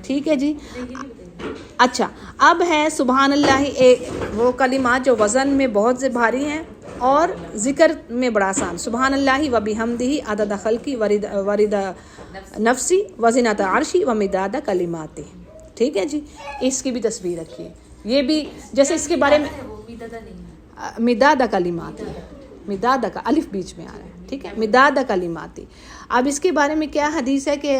ٹھیک ہے جی. اچھا, اب ہے سبحان اللہ, وہ کلمات جو وزن میں بہت سے بھاری ہیں اور ذکر میں بڑا آسان. سبحان اللہ و بحمدہ عدد خلقی ورد نفسی وزنۃ عرشی و مداد کلماتی. ٹھیک ہے جی, اس کی بھی تصویر رکھیے. یہ بھی جیسے اس کے بارے میں مداد کلماتی, مداد کا الف بیچ میں آ رہا ہے, ٹھیک ہے, مداد کلماتی. اب اس کے بارے میں کیا حدیث ہے کہ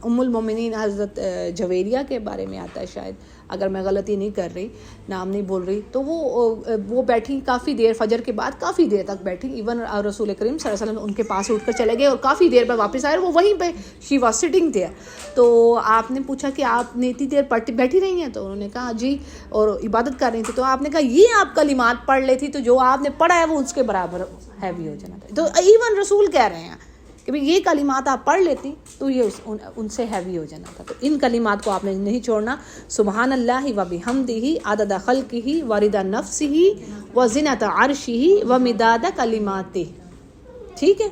ام المومنین حضرت جویریہ کے بارے میں آتا ہے شاید, اگر میں غلطی نہیں کر رہی, نام نہیں بول رہی. تو وہ بیٹھی کافی دیر, فجر کے بعد کافی دیر تک بیٹھی. ایون رسول کریم صلی اللہ علیہ وسلم ان کے پاس اٹھ کر چلے گئے اور کافی دیر بعد واپس آئے, اور وہ وہیں پہ شی واز سٹنگ تھے. تو آپ نے پوچھا کہ آپ نے اتنی دیر بیٹھی رہی ہیں؟ تو انہوں نے کہا جی, اور عبادت کر رہی تھی. تو آپ نے کہا یہ آپ کلمات پڑھ لیتی تو جو آپ نے پڑھا ہے وہ اس کے برابر ہیوی ہو جانا تھا. تو ایون رسول کہہ رہے ہیں کہ بھئی یہ کلمات آپ پڑھ لیتی تو یہ ان سے ہیوی ہو جانا تھا. تو ان کلمات کو آپ نے نہیں چھوڑنا. سبحان اللہ و بحمدہ عدد خلقہ ورضا نفسہ وزنۃ عرشہ و مداد کلماتہ. ٹھیک ہے,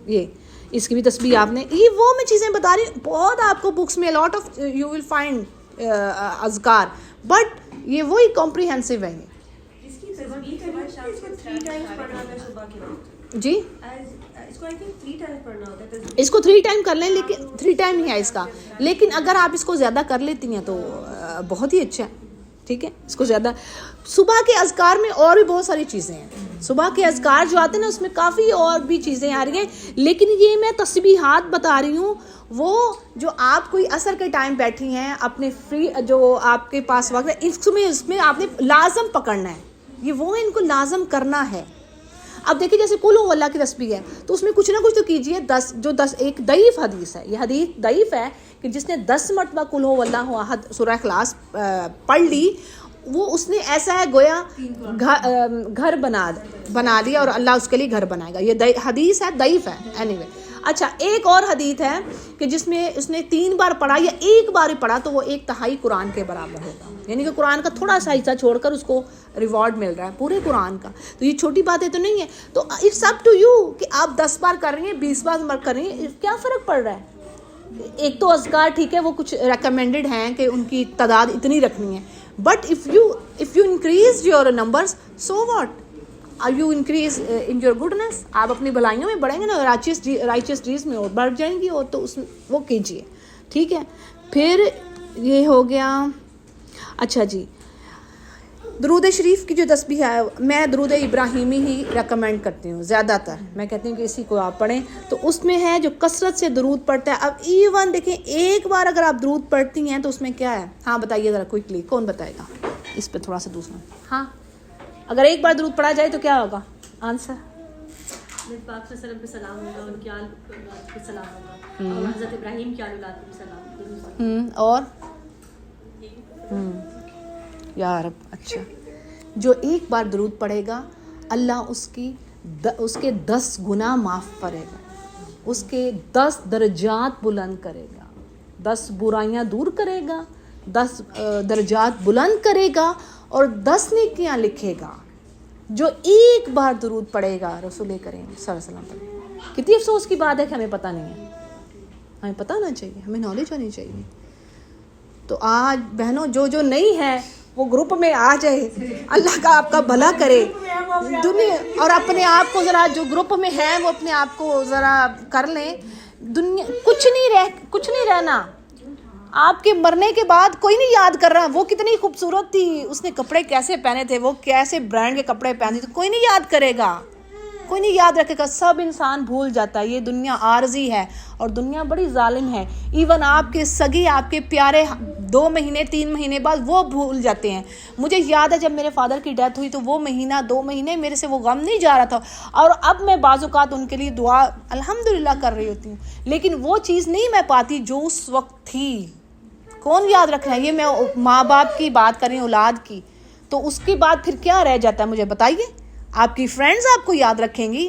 یہ اس کی بھی تسبیح آپ نے, یہ وہ میں چیزیں بتا رہی ہوں, بہت آپ کو بکس میں lot of you will find اذکار, بٹ یہ وہی کمپریہنسو ہیں. جی اس کو 3 ٹائم کر لیں, لیکن 3 ٹائم ہی ہے اس کا, لیکن اگر آپ اس کو زیادہ کر لیتی ہیں تو بہت ہی اچھا ہے. ٹھیک ہے, اس کو زیادہ. صبح کے اذکار میں اور بھی بہت ساری چیزیں ہیں, صبح کے اذکار جو آتے ہیں نا اس میں کافی اور بھی چیزیں آ رہی ہیں, لیکن یہ میں تسبیحات بتا رہی ہوں وہ جو آپ کوئی عصر کے ٹائم بیٹھی ہیں اپنے فری, جو آپ کے پاس وقت ہے, اس میں آپ نے لازم پکڑنا ہے. یہ وہ ان کو لازم کرنا ہے. اب دیکھیں جیسے قل ہو اللہ کی تسبیح ہے تو اس میں کچھ نہ کچھ تو کیجئے. 10 ایک ضعیف حدیث ہے, یہ حدیث ضعیف ہے کہ جس نے 10 مرتبہ قل ہو اللہ احد سورہ اخلاص پڑھ لی, وہ اس نے ایسا ہے گویا گھر بنا لیا اور اللہ اس کے لیے گھر بنائے گا. یہ حدیث ہے, ضعیف ہے. اینی اچھا, ایک اور حدیث ہے کہ جس میں اس نے 3 بار پڑھا یا ایک بار ہی پڑھا تو وہ 1/3 قرآن کے برابر ہوگا, یعنی کہ قرآن کا تھوڑا سا حصہ چھوڑ کر اس کو ریوارڈ مل رہا ہے پورے قرآن کا. تو یہ چھوٹی باتیں تو نہیں ہے. تو اٹس اپ ٹو یو کہ آپ 10 بار کر رہی ہیں, 20 بار کر رہی ہیں, کیا فرق پڑ رہا ہے. ایک تو اذکار ٹھیک ہے وہ کچھ ریکمینڈڈ ہیں کہ ان کی تعداد اتنی رکھنی ہے, but if you increase your numbers, so what? Are you increase in your goodness? آپ اپنی بھلائیوں میں بڑھیں گے نا, righteous deeds میں اور بڑھ جائیں گی, اور تو اس وہ کیجیے. ٹھیک ہے, پھر یہ ہو گیا. اچھا جی, درود شریف کی جو تسبیح ہے, میں درود ابراہیمی ہی ریکمینڈ کرتی ہوں زیادہ تر. میں کہتی ہوں کہ اسی کو آپ پڑھیں. تو اس میں ہے جو کثرت سے درود پڑھتا ہے. اب ایون دیکھیں ایک بار اگر آپ درود پڑھتی ہیں تو اس میں کیا ہے, ہاں بتائیے ذرا کوئکلی, کون بتائے گا اس پہ تھوڑا سا دوسرا. ہاں, اگر ایک بار درود پڑھا جائے تو کیا ہوگا آنسر؟ پاک صلی اللہ علیہ وسلم پہ سلام ہوگا, ان کے آل پہ سلام ہوگا, اور حضرت ابراہیم کے آل اولاد پہ سلام. اور یا رب. اچھا, جو ایک بار درود پڑھے گا اللہ اس کے 10 گناہ معاف کرے گا, اس کے 10 درجات بلند کرے گا, 10 برائیاں دور کرے گا, 10 درجات بلند کرے گا, اور 10 نیکیاں لکھے گا جو ایک بار درود پڑھے گا رسول کریم صلی اللہ علیہ وسلم پر. کتنی افسوس کی بات ہے کہ ہمیں پتہ نہیں ہے. ہمیں پتہ ہونا چاہیے, ہمیں نالج ہونی چاہیے. تو آج بہنوں جو نہیں ہے وہ گروپ میں آ جائے, اللہ کا آپ کا بھلا کرے دنیا, اور اپنے آپ کو ذرا جو گروپ میں ہے وہ اپنے آپ کو ذرا کر لیں. دنیا کچھ نہیں رہنا. آپ کے مرنے کے بعد کوئی نہیں یاد کر رہا وہ کتنی خوبصورت تھی, اس نے کپڑے کیسے پہنے تھے, وہ کیسے برانڈ کے کپڑے پہنے تھے, کوئی نہیں یاد کرے گا, کوئی نہیں یاد رکھے گا. سب انسان بھول جاتا ہے. یہ دنیا عارضی ہے اور دنیا بڑی ظالم ہے. ایون آپ کے سگے, آپ کے پیارے 2 مہینے 3 مہینے بعد وہ بھول جاتے ہیں. مجھے یاد ہے جب میرے فادر کی ڈیتھ ہوئی تو وہ مہینہ 2 مہینے میرے سے وہ غم نہیں جا رہا تھا, اور اب میں بعض اوقات ان کے لیے دعا الحمدللہ کر رہی ہوتی ہوں, لیکن وہ چیز نہیں میں پاتی جو اس وقت تھی. کون یاد رکھنا ہے. یہ میں ماں باپ کی بات کر رہی ہوں, اولاد کی. تو اس کے بعد پھر کیا رہ جاتا ہے مجھے بتائیے. آپ کی فرینڈز آپ کو یاد رکھیں گی,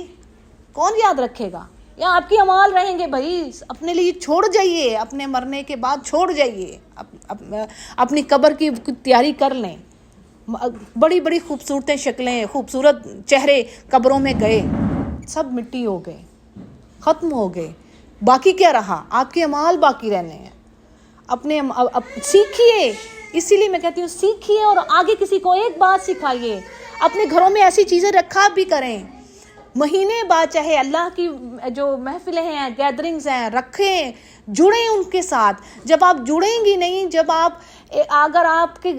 کون یاد رکھے گا, یا آپ کی اعمال رہیں گے. بھائی اپنے لیے چھوڑ جائیے, اپنے مرنے کے بعد چھوڑ جائیے, اپنی قبر کی تیاری کر لیں. بڑی بڑی خوبصورتیں شکلیں, خوبصورت چہرے قبروں میں گئے, سب مٹی ہو گئے, ختم ہو گئے. باقی کیا رہا؟ آپ کے اعمال باقی رہنے ہیں. اپنے سیکھیے. اسی لیے میں کہتی ہوں سیکھیے اور آگے کسی کو ایک بات سکھائیے. اپنے گھروں میں ایسی چیزیں رکھا بھی کریں, مہینے بعد چاہے اللہ کی جو محفلیں ہیں, گیدرنگز ہیں, رکھیں, جڑیں ان کے ساتھ. جب آپ جڑیں گی نہیں, جب اگر آپ کی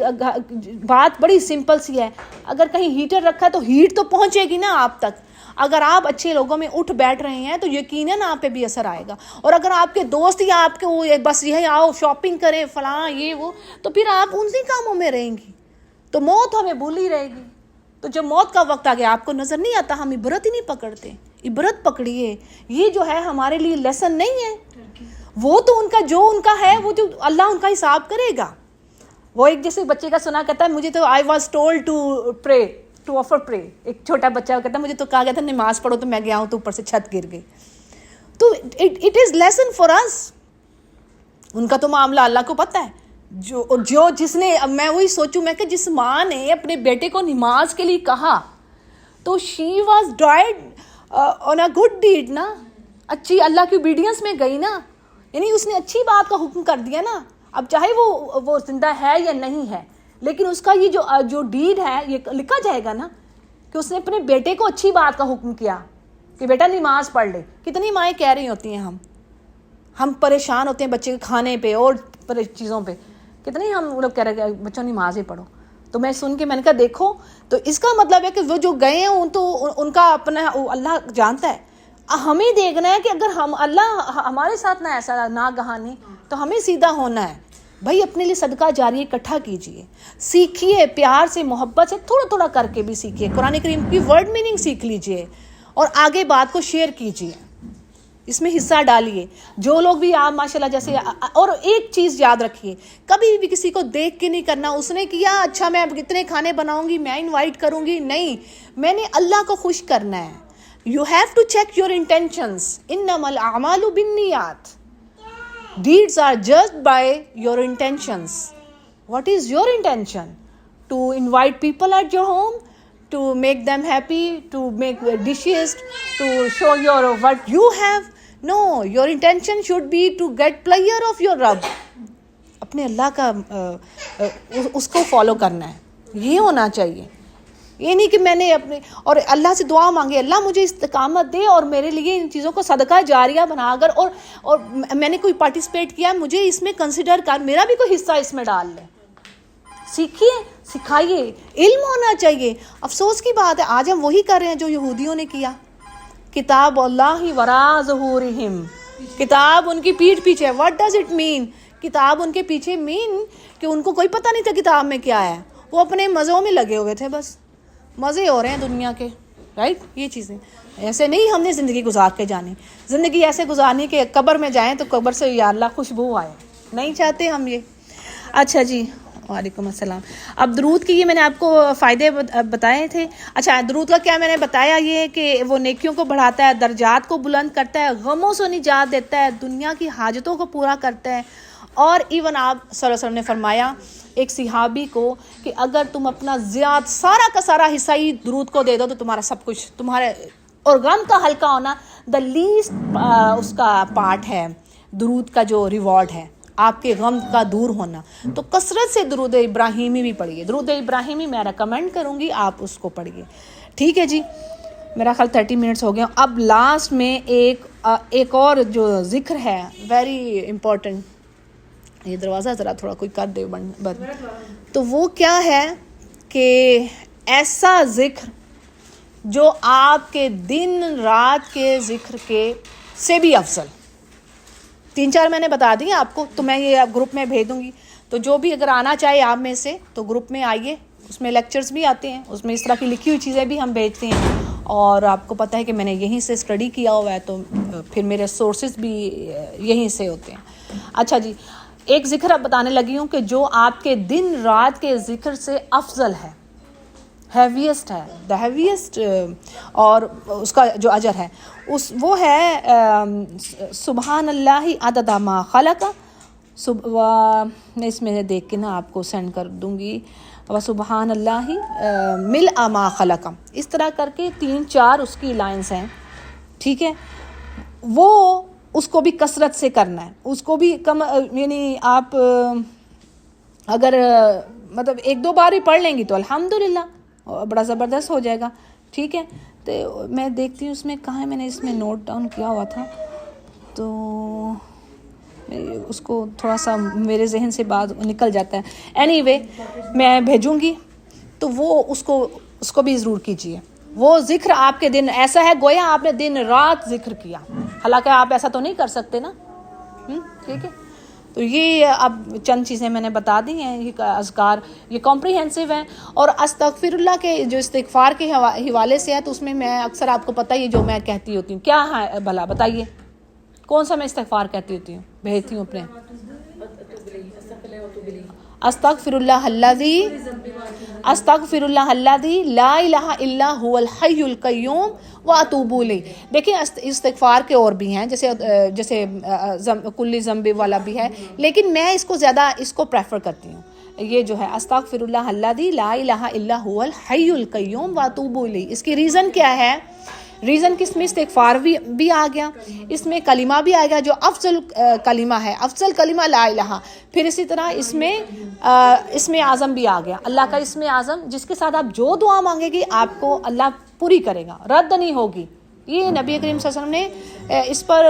بات بڑی سمپل سی ہے, اگر کہیں ہیٹر رکھا ہے تو ہیٹ تو پہنچے گی نا آپ تک. اگر آپ اچھے لوگوں میں اٹھ بیٹھ رہے ہیں تو یقیناً آپ پہ بھی اثر آئے گا. اور اگر آپ کے دوست یا آپ کے بس یہ آؤ شاپنگ کریں فلاں یہ وہ, تو پھر آپ انہی کاموں میں رہیں گی, تو موت ہمیں بھولی رہے گی. تو جب موت کا وقت آ گیا آپ کو نظر نہیں آتا, ہم عبرت ہی نہیں پکڑتے. عبرت پکڑیے. یہ جو ہے ہمارے لیے لیسن نہیں ہے, وہ تو ان کا جو ان کا ہے وہ جو اللہ ان کا حساب کرے گا. وہ ایک جیسے بچے کا سنا کہتا ہے مجھے تو I was told to pray to offer pray. ایک چھوٹا بچہ کہتا ہے مجھے تو کہا گیا تھا نماز پڑھو تو میں گیا ہوں تو اوپر سے چھت گر گئی. تو it is lesson for us. ان کا تو معاملہ اللہ کو پتہ ہے. جو جس نے, میں وہی سوچوں میں کہ جس ماں نے اپنے بیٹے کو نماز کے لیے کہا تو she was died on a good deed نا, اچھی اللہ کی obedience میں گئی نا, یعنی اس نے اچھی بات کا حکم کر دیا نا. اب چاہے وہ زندہ ہے یا نہیں ہے, لیکن اس کا یہ جو ڈیڈ ہے یہ لکھا جائے گا نا کہ اس نے اپنے بیٹے کو اچھی بات کا حکم کیا کہ بیٹا نماز پڑھ لے. کتنی مائیں کہہ رہی ہوتی ہیں, ہم پریشان ہوتے ہیں بچے کے کھانے پہ اور چیزوں پہ, کتنے ہم لوگ کہہ رہے ہیں بچوں نماز ہی پڑھو. تو میں سن کے میں نے کہا دیکھو, تو اس کا مطلب ہے کہ وہ جو گئے ہیں تو ان کا اپنا اللہ جانتا ہے. ہمیں دیکھنا ہے کہ اگر اللہ ہمارے ساتھ نہ ایسا ناگہانی تو ہمیں سیدھا ہونا ہے. بھائی اپنے لیے صدقہ جاریہ اکٹھا کیجئے, سیکھیے پیار سے محبت سے, تھوڑا تھوڑا کر کے بھی سیکھیے. قرآن کریم کی ورڈ میننگ سیکھ لیجئے. اور آگے بات کو شیئر کیجیے, اس میں حصہ ڈالیے. جو لوگ بھی آپ ماشاءاللہ جیسے, اور ایک چیز یاد رکھیے, کبھی بھی کسی کو دیکھ کے نہیں کرنا, اس نے کیا اچھا میں اب اتنے کھانے بناؤں گی, میں انوائٹ کروں گی, نہیں, میں نے اللہ کو خوش کرنا ہے. You have to check your intentions. انما الاعمال بالنیات. Deeds are judged by your intentions. What is your intention? To invite people at your home, to make them happy, to make dishes, to show your what you have? No, your intention should be to get pleasure of your Rabb. اپنے اللہ کا اس کو follow کرنا ہے, یہ ہونا چاہیے. یہ نہیں کہ میں نے اپنے, اور اللہ سے دعا مانگے اللہ مجھے استقامت دے اور میرے لیے ان چیزوں کو صدقہ جاریہ بنا کر, اور میں نے کوئی پارٹیسپیٹ کیا, مجھے اس میں کنسیڈر کر, میرا بھی کوئی حصہ اس میں ڈال لے. سیکھیے, سکھائیے, علم ہونا چاہیے. افسوس کی بات ہے آج ہم وہی کر رہے ہیں جو یہودیوں نے کیا. کتاب اللہ وراء ظہورہم, کتاب ان کی پیٹھ پیچھے. What does it mean? کتاب ان کے پیچھے مین کہ ان کو کوئی پتہ نہیں تھا کتاب میں کیا ہے, وہ اپنے مزوں میں لگے ہوئے تھے, بس مزے ہو رہے ہیں دنیا کے, رائٹ. یہ چیزیں ایسے نہیں ہم نے زندگی گزار کے جانی. زندگی ایسے گزارنی کہ قبر میں جائیں تو قبر سے یا اللہ خوشبو آئے, نہیں چاہتے ہم یہ. اچھا جی, وعلیکم السلام. اب درود کی یہ میں نے آپ کو فائدے بتائے تھے. اچھا, درود کا کیا میں نے بتایا, یہ کہ وہ نیکیوں کو بڑھاتا ہے, درجات کو بلند کرتا ہے, غموں سے نجات دیتا ہے, دنیا کی حاجتوں کو پورا کرتا ہے. اور ایون آپ صلی اللہ علیہ وسلم نے فرمایا ایک صحابی کو کہ اگر تم اپنا سارا کا سارا حصہ ہی درود کو دے دو تو تمہارا سب کچھ, تمہارے, اور غم کا ہلکا ہونا دا لیسٹ اس کا پارٹ ہے درود کا, جو ریوارڈ ہے آپ کے غم کا دور ہونا. تو کثرت سے درود ابراہیمی بھی پڑھیے. درود ابراہیمی میں ریکمینڈ کروں گی آپ اس کو پڑھیے. ٹھیک ہے جی, میرا خیال 30 منٹس ہو گیا. اب لاسٹ میں ایک اور جو ذکر ہے ویری امپورٹنٹ, یہ دروازہ ذرا تھوڑا کوئی کر دے بند. تو وہ کیا ہے کہ ایسا ذکر جو آپ کے دن رات کے ذکر کے سے بھی افضل. 3-4 میں نے بتا دی آپ کو, تو میں یہ گروپ میں بھیج دوں گی. تو جو بھی اگر آنا چاہے آپ میں سے تو گروپ میں آئیے, اس میں لیکچرز بھی آتے ہیں, اس میں اس طرح کی لکھی ہوئی چیزیں بھی ہم بھیجتے ہیں. اور آپ کو پتہ ہے کہ میں نے یہیں سے اسٹڈی کیا ہوا ہے, تو پھر میرے سورسز بھی یہیں سے ہوتے ہیں. اچھا جی, ایک ذکر اب بتانے لگی ہوں کہ جو آپ کے دن رات کے ذکر سے افضل ہے, ہیویسٹ ہے, دا ہیویسٹ, اور اس کا جو اجر ہے وہ ہے سبحان اللہ عدد ما خلق. میں اس میں دیکھ کے نا آپ کو سینڈ کر دوں گی. سبحان اللہ ملء ما خلق, اس طرح کر کے 3-4 اس کی لائنس ہیں. ٹھیک ہے, وہ اس کو بھی کثرت سے کرنا ہے, اس کو بھی کم, یعنی آپ اگر مطلب 1-2 بار ہی پڑھ لیں گی تو الحمدللہ بڑا زبردست ہو جائے گا. ٹھیک ہے, تو میں دیکھتی ہوں اس میں کہاں ہے, میں نے اس میں نوٹ ڈاؤن کیا ہوا تھا, تو اس کو تھوڑا سا میرے ذہن سے بات نکل جاتا ہے. اینی وے میں بھیجوں گی, تو وہ اس کو بھی ضرور کیجیے. وہ ذکر آپ کے دن ایسا ہے گویا آپ نے دن رات ذکر کیا, حالانکہ آپ ایسا تو نہیں کر سکتے نا. ٹھیک ہے, تو یہ اب چند چیزیں میں نے بتا دی ہیں. یہ اذکار یہ کمپریہنسو ہیں, اور استغفر اللہ کے جو استغفار کے حوالے سے ہے, تو اس میں اکثر آپ کو پتہ ہی جو میں کہتی ہوتی ہوں, کیا ہے بھلا بتائیے کون سا میں استغفار کہتی ہوتی ہوں, بھیجتی ہوں اپنے. استغفر اللہ الذی لا الہ الا هو الحی القیوم واتوب الیہ. دیکھیں استغفار کے اور بھی ہیں, جیسے کلی ذنب والا بھی ہے, لیکن میں اس کو زیادہ اس کو پریفر کرتی ہوں. یہ جو ہے استغفر اللہ الذی لا الہ الا هو الحی القیوم واتوب الیہ. اس کی ریزن کیا ہے؟ ریزن کہ اس میں استغفار بھی آ گیا, اس میں کلمہ بھی آئے گا جو افضل کلمہ ہے, افضل کلمہ لا الہ. پھر اسی طرح اس میں اسم اعظم بھی آ گیا, اللہ کا اسم اعظم, جس کے ساتھ آپ جو دعا مانگے گی آپ کو اللہ پوری کرے گا, رد نہیں ہوگی. یہ نبی کریم صلی اللہ علیہ وسلم نے اس پر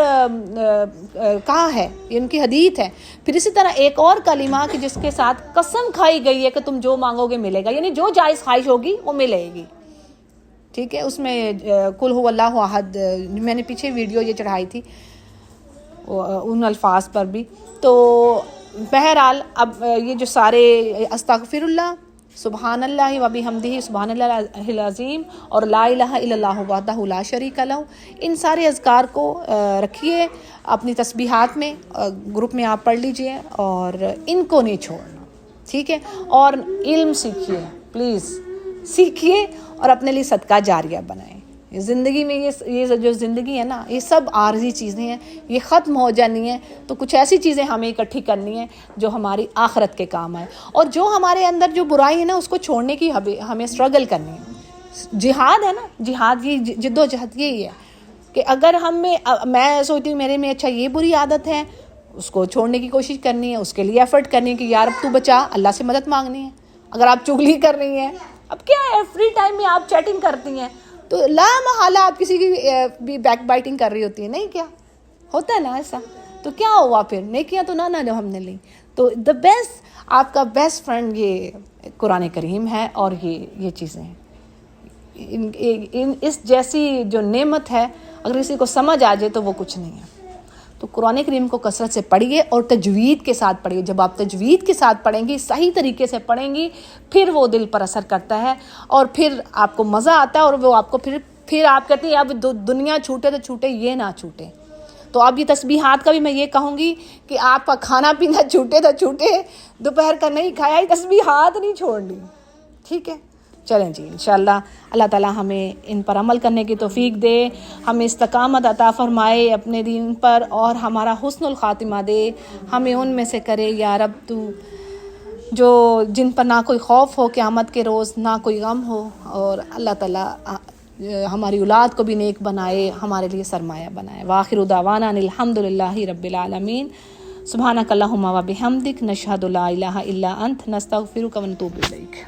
کہا ہے, یہ ان کی حدیث ہے. پھر اسی طرح ایک اور کلمہ کہ جس کے ساتھ قسم کھائی گئی ہے کہ تم جو مانگو گے ملے گا, یعنی جو جائز خواہش ہوگی وہ ملے گی. ٹھیک ہے, اس میں قل هو اللہ احد, میں نے پیچھے ویڈیو یہ چڑھائی تھی ان الفاظ پر بھی. تو بہرحال اب یہ جو سارے استغفر اللہ, سبحان اللہ و بحمدہ سبحان اللہ العظیم اور لا الہ الا اللہ وحدہ لا شریک لہ. ان سارے اذکار کو رکھیے اپنی تسبیحات میں, گروپ میں آپ پڑھ لیجئے اور ان کو نہیں چھوڑنا, ٹھیک ہے. اور علم سیکھیے, پلیز سیکھیے اور اپنے لیے صدقہ جاریہ بنائیں. زندگی میں یہ جو زندگی ہے نا, یہ سب عارضی چیزیں ہیں, یہ ختم ہو جانی ہیں. تو کچھ ایسی چیزیں ہمیں اکٹھی کرنی ہیں جو ہماری آخرت کے کام آئے, اور جو ہمارے اندر جو برائی ہے نا اس کو چھوڑنے کی ہمیں اسٹرگل کرنی ہے. جہاد ہے نا, جہاد یہ جد و جہد یہی ہے کہ اگر میں سوچتی ہوں میرے میں اچھا یہ بری عادت ہے, اس کو چھوڑنے کی کوشش کرنی ہے, اس کے لیے ایفرٹ کرنی ہے کہ یا رب تو بچا, اللہ سے مدد مانگنی ہے. اگر آپ چغلی کر رہی ہیں, اب کیا ہے فری ٹائم میں آپ چیٹنگ کرتی ہیں تو لا محالہ آپ کسی کی بھی بیک بائٹنگ کر رہی ہوتی ہے, نہیں کیا ہوتا ہے نا ایسا, تو کیا ہوا پھر نیکیاں تو نہ جو ہم نے لی. تو دا بیسٹ, آپ کا بیسٹ فرینڈ یہ قرآن کریم ہے, اور یہ چیزیں ہیں. اس جیسی جو نعمت ہے اگر کسی کو سمجھ آ جائے تو وہ کچھ نہیں ہے. تو قرآن کریم کو کثرت سے پڑھیے اور تجوید کے ساتھ پڑھیے. جب آپ تجوید کے ساتھ پڑھیں گی, صحیح طریقے سے پڑھیں گی, پھر وہ دل پر اثر کرتا ہے اور پھر آپ کو مزہ آتا ہے, اور وہ آپ کو پھر آپ کہتے ہیں اب دنیا چھوٹے تو چھوٹے, یہ نہ چھوٹے. تو اب یہ تسبیحات کا بھی میں یہ کہوں گی کہ آپ کا کھانا پینا چھوٹے تو چھوٹے, دوپہر کا نہیں کھایا, یہ تسبیحات نہیں چھوڑنی, ٹھیک ہے. چلیں جی انشاءاللہ اللہ تعالیٰ ہمیں ان پر عمل کرنے کی توفیق دے, ہمیں استقامت عطا فرمائے اپنے دین پر, اور ہمارا حسن الخاتمہ دے, ہمیں ان میں سے کرے یا رب تو جو جن پر نہ کوئی خوف ہو قیامت کے روز, نہ کوئی غم ہو, اور اللہ تعالیٰ ہماری اولاد کو بھی نیک بنائے, ہمارے لیے سرمایہ بنائے. وآخر دعوانا الحمد للہ رب العالمین. سبحانک اللہم و بحمدک نشہد لا الہ الا انت نستغفرک و نتوب الیک.